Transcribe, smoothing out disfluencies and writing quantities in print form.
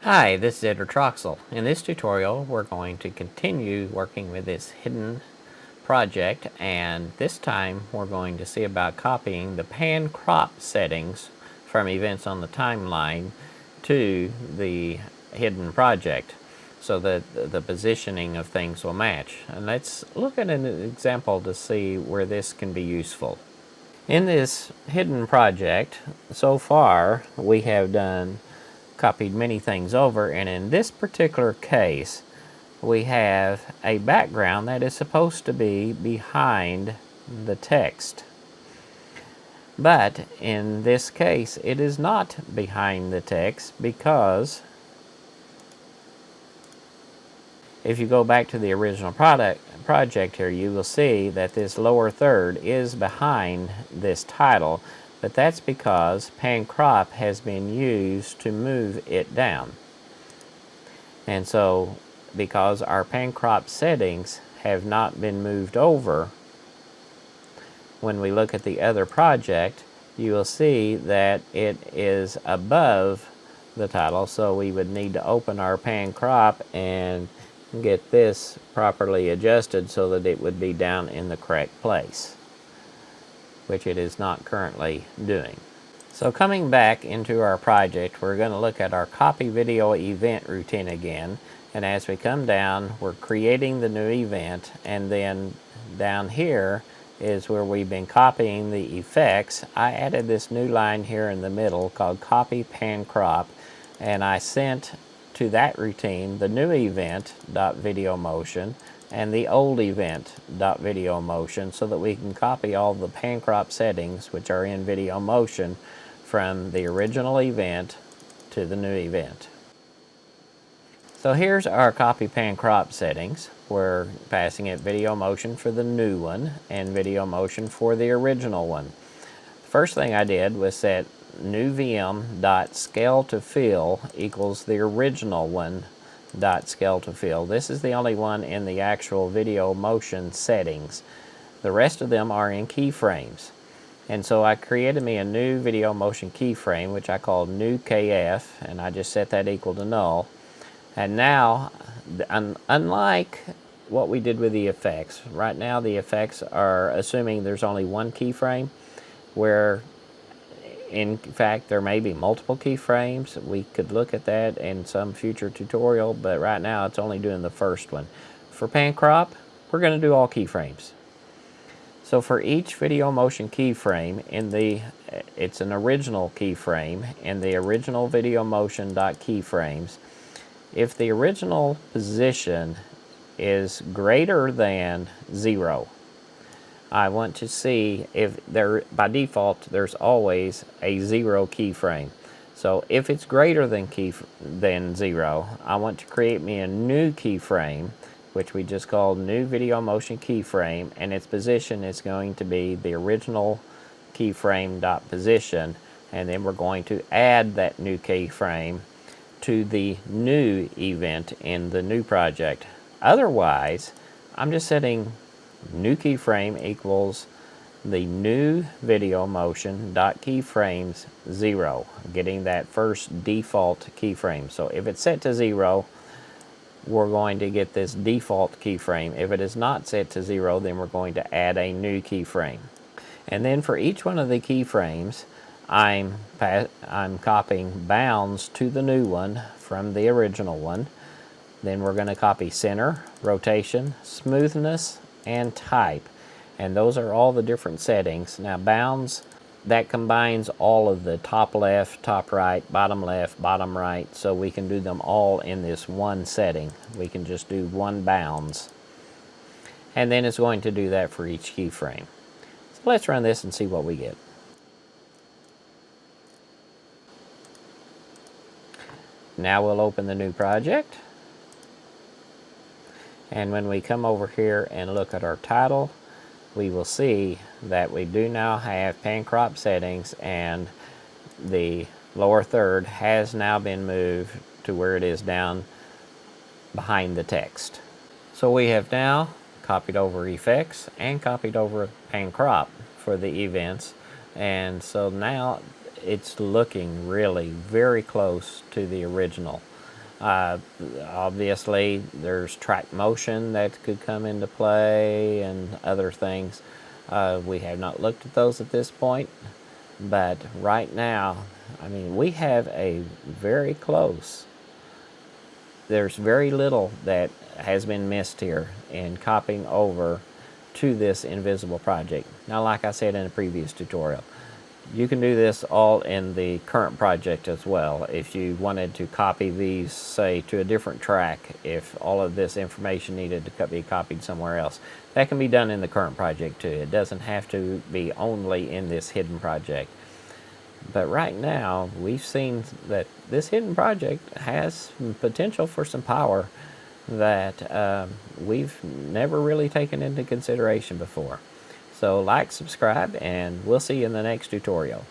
Hi, this is Ed Troxel. In this tutorial, we're going to continue working with this hidden project, and this time we're going to see about copying the pan crop settings from events on the timeline to the hidden project so that the positioning of things will match. And let's look at an example to see where this can be useful. In this hidden project, so far we have copied many things over, and in this particular case we have a background that is supposed to be behind the text. But in this case it is not behind the text, because if you go back to the original project here, you will see that this lower third is behind this title, but that's because pan crop has been used to move it down. And so because our pan crop settings have not been moved over, when we look at the other project, you will see that it is above the title, so we would need to open our pan crop and get this properly adjusted so that it would be down in the correct place, which it is not currently doing. So coming back into our project, we're going to look at our copy video event routine again, and as we come down, we're creating the new event, and then down here is where we've been copying the effects. I added this new line here in the middle called copy pan crop, and I sent to that routine the new event.video motion and the old event.video motion, so that we can copy all the pan crop settings which are in video motion from the original event to the new event. So here's our copy pan crop settings. We're passing it video motion for the new one and video motion for the original one. The first thing I did was set new VM.scale to fill equals the original one dot scale to fill. This is the only one in the actual video motion settings. The rest of them are in keyframes. And so I created me a new video motion keyframe, which I called new KF, and I just set that equal to null. And now, unlike what we did with the effects, right now the effects are assuming there's only one keyframe, where in fact there may be multiple keyframes. We could look at that in some future tutorial, but right now it's only doing the first one. For pan crop, we're going to do all keyframes. So for each video motion keyframe, it's an original keyframe in the original video motion keyframes. If the original position is greater than 0, I want to see if by default there's always a 0 keyframe. So if it's greater than 0, I want to create me a new keyframe, which we just called new video motion keyframe, and its position is going to be the original keyframe position, and then we're going to add that new keyframe to the new event in the new project. Otherwise, I'm just setting new keyframe equals the new video motion keyframes 0, getting that first default keyframe. So if it's set to 0, we're going to get this default keyframe. If it is not set to 0, then we're going to add a new keyframe. And then for each one of the keyframes, I'm copying bounds to the new one from the original one. Then we're going to copy center, rotation, smoothness, and type. And those are all the different settings. Now bounds, that combines all of the top left, top right, bottom left, bottom right, so we can do them all in this one setting. We can just do one bounds. And then it's going to do that for each keyframe. So let's run this and see what we get. Now we'll open the new project. And when we come over here and look at our title, we will see that we do now have pan crop settings, and the lower third has now been moved to where it is down behind the text. So we have now copied over effects and copied over pan crop for the events, and so now it's looking really very close to the original. Obviously, there's track motion that could come into play and other things. We have not looked at those at this point, but right now, I mean, we have a very close. There's very little that has been missed here in copying over to this invisible project. Now, like I said in a previous tutorial, you can do this all in the current project as well. If you wanted to copy these, say, to a different track, if all of this information needed to be copied somewhere else, that can be done in the current project too. It doesn't have to be only in this hidden project. But right now, we've seen that this hidden project has potential for some power that we've never really taken into consideration before. So like, subscribe, and we'll see you in the next tutorial.